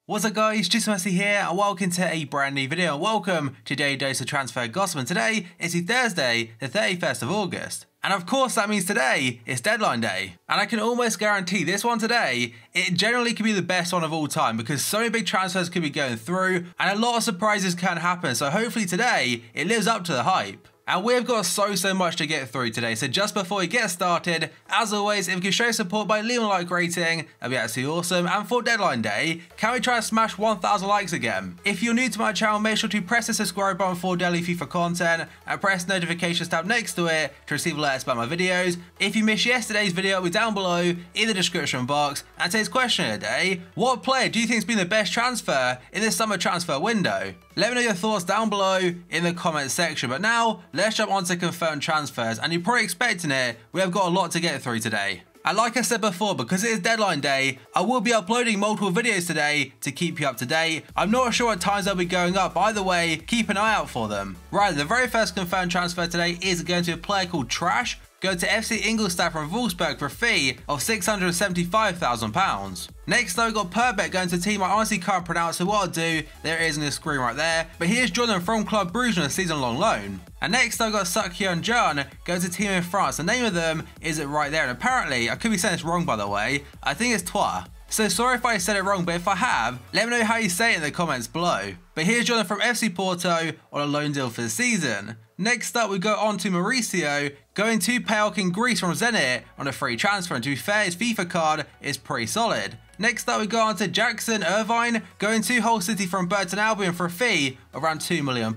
What's up guys, Jim Yosef here and welcome to a brand new video. Welcome to Daily Dose of Transfer Gossip, and today is the Thursday, the 31st of August. And of course that means today is deadline day. And I can almost guarantee this one today, it generally could be the best one of all time because so many big transfers could be going through and a lot of surprises can happen. So hopefully today it lives up to the hype. And we've got so much to get through today, so just before we get started, as always, if you can show support by leaving a like rating, that'd be absolutely awesome. And for deadline day, can we try and smash 1,000 likes again? If you're new to my channel, make sure to press the subscribe button for daily FIFA content and press the notifications tab next to it to receive alerts about my videos. If you missed yesterday's video, it'll be down below in the description box. And today's question of the day, what player do you think has been the best transfer in this summer transfer window? Let me know your thoughts down below in the comment section. But now, let's jump on to confirmed transfers, and you're probably expecting it, we have got a lot to get through today. And like I said before, because it is deadline day, I will be uploading multiple videos today to keep you up to date. I'm not sure what times they'll be going up, either way, keep an eye out for them. Right, the very first confirmed transfer today is going to a player called Trash, going to FC Ingolstadt from Wolfsburg for a fee of £675,000. Next though, we got Perbet going to a team I honestly can't pronounce, so what I'll do, there it is on the screen right there, but here's Jordan from Club Brugge on a season-long loan. And next I've got Sanchez John going to a team in France. The name of them is right there, and apparently, I could be saying this wrong by the way, I think it's Trois. So sorry if I said it wrong, but if I have, let me know how you say it in the comments below. But here's Jordan from FC Porto on a loan deal for the season. Next up, we go on to Mauricio, going to PAOK in Greece from Zenit on a free transfer, and to be fair, his FIFA card is pretty solid. Next up, we go on to Jackson Irvine, going to Hull City from Burton Albion for a fee of around £2 million.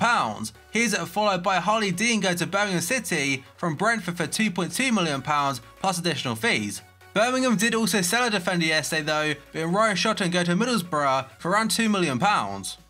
Here's followed by Harley Dean going to Birmingham City from Brentford for £2.2 million plus additional fees. Birmingham did also sell a defender yesterday though, but Ryan Shotton go to Middlesbrough for around £2 million.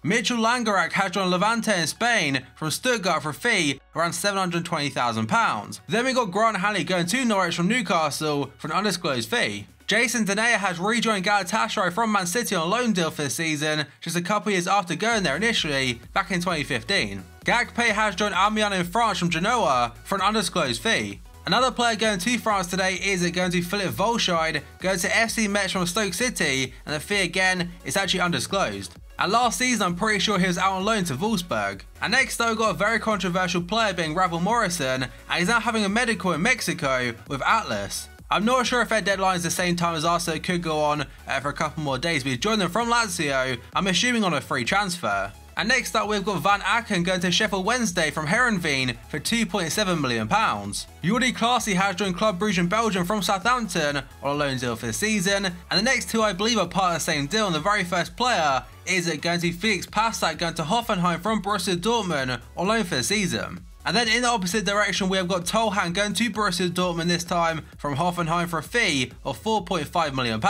Mitchell Langerak has joined Levante in Spain from Stuttgart for a fee of around £720,000. Then we got Grant Hanley going to Norwich from Newcastle for an undisclosed fee. Jason Denayer has rejoined Galatasaray from Man City on a loan deal for the season, just a couple years after going there initially, back in 2015. Gakpe has joined Amiens in France from Genoa for an undisclosed fee. Another player going to France today is going to Philip Volscheid, going to FC Metz from Stoke City, and the fee again is actually undisclosed. And last season I'm pretty sure he was out on loan to Wolfsburg. And next though, we've got a very controversial player being Ravel Morrison, and he's now having a medical in Mexico with Atlas. I'm not sure if their deadline is the same time as us, so it could go on for a couple more days, but he's joined them from Lazio, I'm assuming on a free transfer. And next up, we've got Van Aken going to Sheffield Wednesday from Heerenveen for £2.7 million. Jordi Claessy has joined Club Brugge in Belgium from Southampton on a loan deal for the season. And the next two I believe are part of the same deal, and the very first player is going to Felix Pastak going to Hoffenheim from Borussia Dortmund on loan for the season. And then in the opposite direction, we have got Tolhan going to Borussia Dortmund this time from Hoffenheim for a fee of £4.5 million.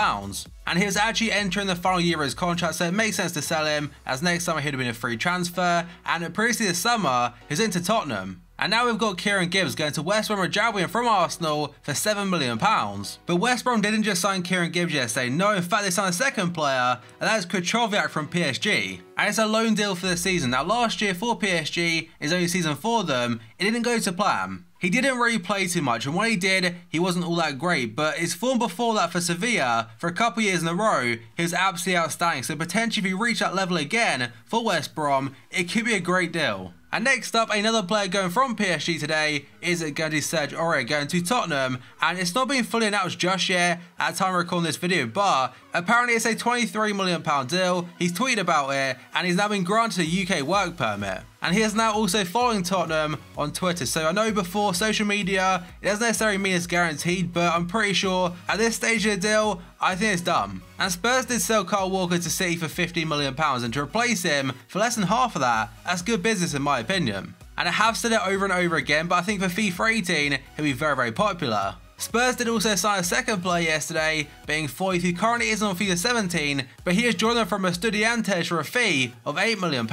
And he was actually entering the final year of his contract, so it makes sense to sell him, as next summer he'd have been a free transfer, and previously this summer, he's into Tottenham. And now we've got Kieran Gibbs going to West Brom from Arsenal for £7 million. But West Brom didn't just sign Kieran Gibbs yesterday, no, in fact they signed a second player, and that is Kutroviak from PSG. And it's a loan deal for the season. Now last year for PSG, his only season for them, it didn't go to plan. He didn't really play too much, and when he did, he wasn't all that great, but his form before that for Sevilla, for a couple years in a row, he was absolutely outstanding, so potentially if he reached that level again for West Brom, it could be a great deal. And next up, another player going from PSG today is going to Serge Aurier going to Tottenham, and it's not been fully announced just yet at the time of recording this video, but apparently it's a £23 million deal. He's tweeted about it, and he's now been granted a UK work permit. And he is now also following Tottenham on Twitter. So I know before social media, it doesn't necessarily mean it's guaranteed, but I'm pretty sure at this stage of the deal, I think it's done. And Spurs did sell Kyle Walker to City for £15 million, and to replace him for less than half of that, that's good business in my opinion. And I have said it over and over again, but I think for FIFA 18, he'll be very popular. Spurs did also sign a second player yesterday, being Foyth, who currently isn't on FIFA 17, but he has joined them from Estudiantes for a fee of £8 million.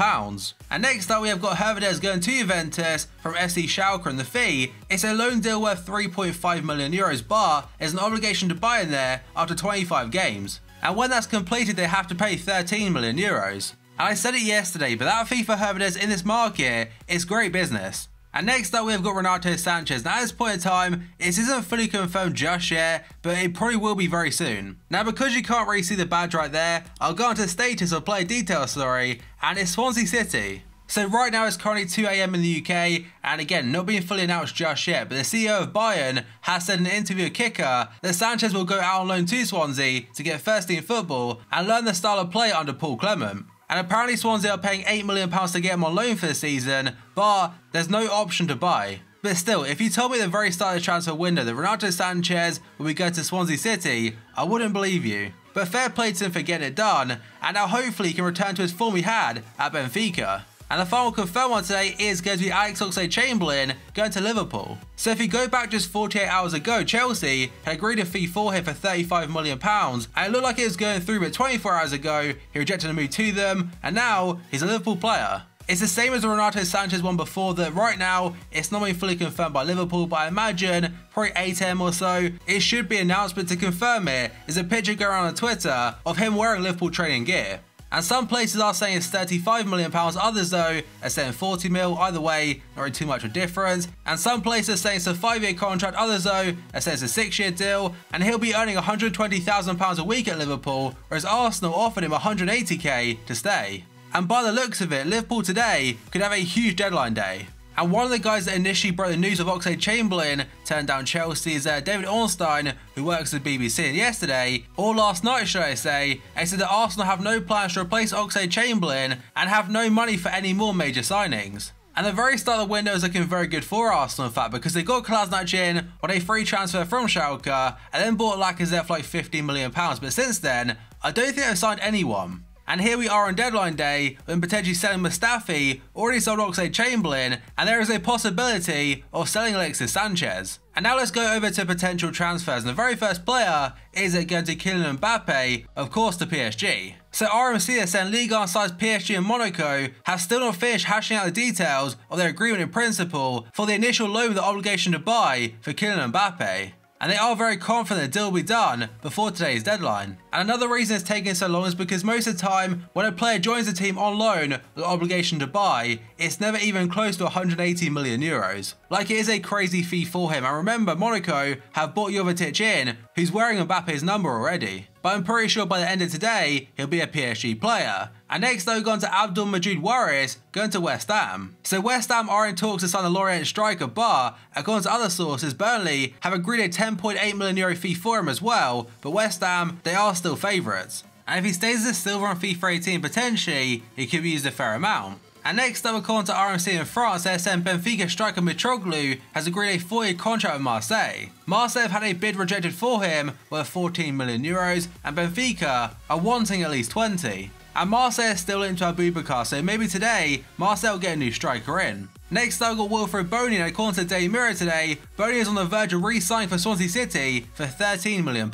And next up we have got Hervedez going to Juventus from FC Schalke, and the fee, it's a loan deal worth €3.5 million, but there's an obligation to buy in there after 25 games. And when that's completed they have to pay €13 million. And I said it yesterday, but that fee for Hervedez in this market is great business. And next up, we've got Renato Sanchez. Now, at this point in time, it isn't fully confirmed just yet, but it probably will be very soon. Now, because you can't really see the badge right there, I'll go into status or player details, and it's Swansea City. So right now it's currently 2 AM in the UK, and again, not being fully announced just yet, but the CEO of Bayern has said in an interview with Kicker that Sanchez will go out on loan to Swansea to get first team football and learn the style of play under Paul Clement. And apparently Swansea are paying £8 million to get him on loan for the season, but there's no option to buy. But still, if you told me at the very start of the transfer window that Renato Sanchez will be going to Swansea City, I wouldn't believe you. But fair play to him for getting it done, and now hopefully he can return to his form he had at Benfica. And the final confirmed one today is going to be Alex Oxlade-Chamberlain going to Liverpool. So if you go back just 48 hours ago, Chelsea had agreed a fee for him for £35 million, and it looked like it was going through, but 24 hours ago, he rejected a move to them, and now he's a Liverpool player. It's the same as the Renato Sanchez one before, that right now, it's not being fully confirmed by Liverpool, but I imagine probably 8 AM or so, it should be announced. But to confirm it, there's a picture going around on Twitter of him wearing Liverpool training gear. And some places are saying it's £35 million, others though are saying 40 mil. Either way, not really too much of a difference. And some places are saying it's a 5-year contract, others though are saying it's a 6-year deal, and he'll be earning £120,000 a week at Liverpool, whereas Arsenal offered him £180k to stay. And by the looks of it, Liverpool today could have a huge deadline day. And one of the guys that initially broke the news of Oxlade-Chamberlain turned down Chelsea's David Ornstein, who works at BBC. And yesterday, or last night should I say, they said that Arsenal have no plans to replace Oxlade-Chamberlain and have no money for any more major signings. And the very start of the window is looking very good for Arsenal, in fact, because they got Kolasinac in on a free transfer from Schalke and then bought Lacazette for like £15 million. But since then, I don't think they've signed anyone. And here we are on deadline day, when potentially selling Mustafi, already sold Oxlade-Chamberlain, and there is a possibility of selling Alexis Sanchez. And now let's go over to potential transfers, and the very first player is going to Kylian Mbappe, of course to PSG. So RMC has sent Ligue 1 sides PSG and Monaco have still not finished hashing out the details of their agreement in principle for the initial loan with the obligation to buy for Kylian Mbappe. And they are very confident the deal will be done before today's deadline. And another reason it's taking so long is because most of the time, when a player joins a team on loan with the obligation to buy, it's never even close to 180 million euros. Like, it is a crazy fee for him. And remember, Monaco have bought Jovetic in, who's wearing Mbappe's number already. But I'm pretty sure by the end of today, he'll be a PSG player. And next though, gone to Abdulmajid Waris, going to West Ham. So West Ham are in talks to sign the Lorient striker, but according to other sources, Burnley have agreed a €10.8 million fee for him as well, but West Ham, they are still favourites. And if he stays as a silver on FIFA 18, potentially, he could be used a fair amount. And next up, according to RMC in France, they're saying Benfica striker Mitroglou has agreed a 4-year contract with Marseille. Marseille have had a bid rejected for him worth €14 million, and Benfica are wanting at least 20. And Marseille is still into Abubakar, so maybe today, Marseille will get a new striker in. Next up, we've got Wilfred Bony, and according to Daily Mirror today, Bony is on the verge of re-signing for Swansea City for £13 million.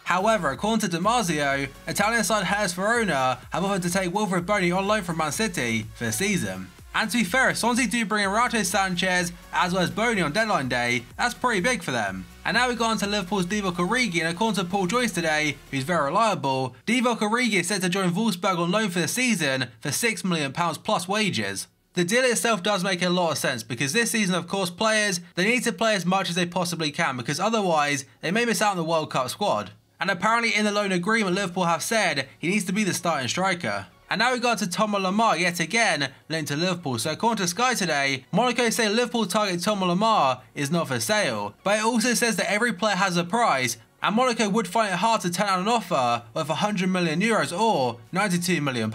However, according to Damasio, Italian side Hellas Verona have offered to take Wilfred Bony on loan from Man City for the season. And to be fair, if Swansea do bring in Renato Sanchez as well as Bony on deadline day, that's pretty big for them. And now we've gone to Liverpool's Divock Origi, and according to Paul Joyce today, who's very reliable, Divock Origi is set to join Wolfsburg on loan for the season for £6 million plus wages. The deal itself does make a lot of sense, because this season, of course, players, they need to play as much as they possibly can, because otherwise they may miss out on the World Cup squad. And apparently in the loan agreement, Liverpool have said he needs to be the starting striker. And now we got to Tobu Lamar, yet again linked to Liverpool. So according to Sky today, Monaco say Liverpool target Tobu Lamar is not for sale, but it also says that every player has a price, and Monaco would find it hard to turn down an offer worth €100 million or £92 million.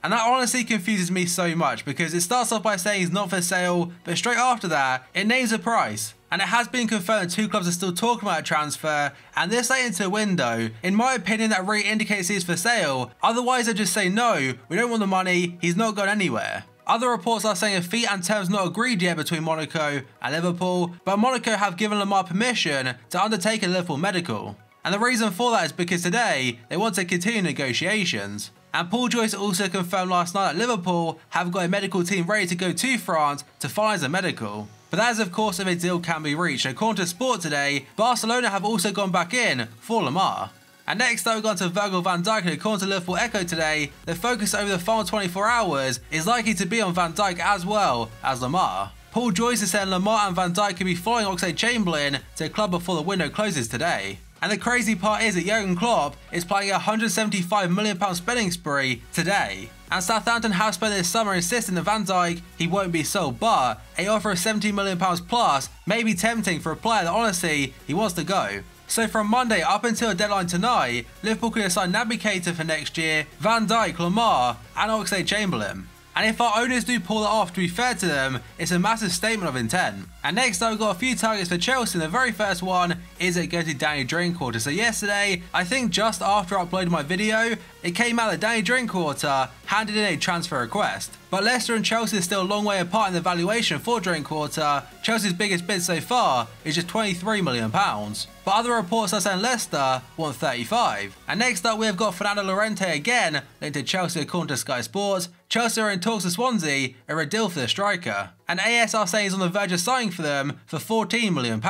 And that honestly confuses me so much, because it starts off by saying he's not for sale, but straight after that, it names a price. And it has been confirmed that two clubs are still talking about a transfer, and this late into a window, in my opinion, that really indicates he's for sale. Otherwise they just say no, we don't want the money, he's not going anywhere. Other reports are saying a fee and terms not agreed yet between Monaco and Liverpool, but Monaco have given Lamar permission to undertake a Liverpool medical. And the reason for that is because today, they want to continue negotiations. And Paul Joyce also confirmed last night that Liverpool have got a medical team ready to go to France to finalise a medical. But that is of course if a deal can be reached. According to Sport today, Barcelona have also gone back in for Lamar. And next up, we've gone to Virgil van Dijk, and according to Liverpool Echo today, the focus over the final 24 hours is likely to be on Van Dijk as well as Lamar. Paul Joyce is saying Lamar and Van Dijk could be following Oxlade-Chamberlain to the club before the window closes today. And the crazy part is that Jurgen Klopp is planning a £175 million spending spree today. And Southampton have spent this summer insisting that Van Dijk he won't be sold, but a offer of £70 million plus may be tempting for a player that honestly he wants to go. So from Monday up until the deadline tonight, Liverpool could assign Naby Keita for next year, Van Dijk, Lamar and Oxlade-Chamberlain. And if our owners do pull it off, to be fair to them, it's a massive statement of intent. And next up, we've got a few targets for Chelsea, and the very first one is it going to Danny Drinkwater. So yesterday, I think just after I uploaded my video, it came out that Danny Drinkwater handed in a transfer request. But Leicester and Chelsea are still a long way apart in the valuation for Drinkwater. Chelsea's biggest bid so far is just £23 million. But other reports are saying Leicester want 35. And next up, we have got Fernando Llorente again, linked to Chelsea according to Sky Sports. Chelsea are in talks with Swansea over a deal for the striker. And AS are saying he's on the verge of signing for them for £14 million.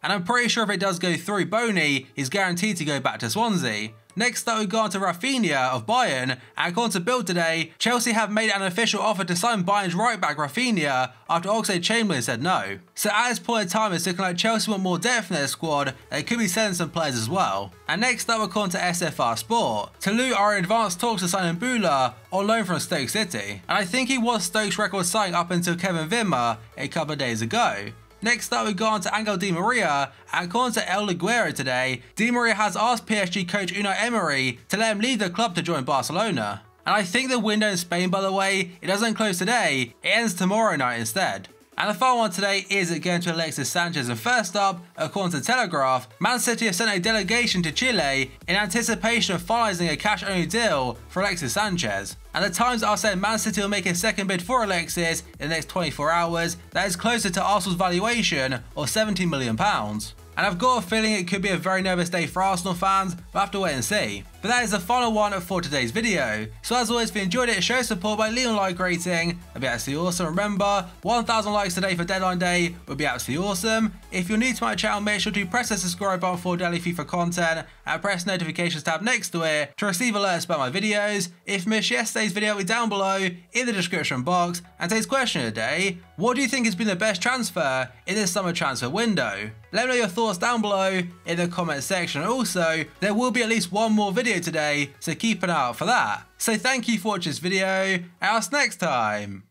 And I'm pretty sure if it does go through Boney, he's guaranteed to go back to Swansea. Next up, we've gone to Rafinha of Bayern, and according to Bild today, Chelsea have made an official offer to sign Bayern's right back Rafinha after Oxlade-Chamberlain said no. So at this point in time, it's looking like Chelsea want more depth in their squad, they could be selling some players as well. And next up, according to SFR Sport, Toulouse are in advanced talks to sign Mbula on loan from Stoke City. And I think he was Stoke's record signing up until Kevin Wimmer a couple of days ago. Next up, we've gone to Angel Di Maria, and according to El Liguero today, Di Maria has asked PSG coach Unai Emery to let him leave the club to join Barcelona. And I think the window in Spain, by the way, it doesn't close today, it ends tomorrow night instead. And the final one today is again to Alexis Sanchez, and first up, according to Telegraph, Man City have sent a delegation to Chile in anticipation of finalising a cash-only deal for Alexis Sanchez. And the Times are saying Man City will make a second bid for Alexis in the next 24 hours that is closer to Arsenal's valuation of £70 million. And I've got a feeling it could be a very nervous day for Arsenal fans, we'll have to wait and see. But that is the final one for today's video. So as always, if you enjoyed it, show support by leaving a like rating, that'd be absolutely awesome. Remember, 1,000 likes today for deadline day would be absolutely awesome. If you're new to my channel, make sure to press the subscribe button for daily FIFA content and press the notifications tab next to it to receive alerts about my videos. If you missed yesterday's video, it'll be down below in the description box. And today's question of the day, what do you think has been the best transfer in this summer transfer window? Let me know your thoughts down below in the comment section. And also, there will be at least one more video today, so keep an eye out for that. So thank you for watching this video, and I'll see you next time.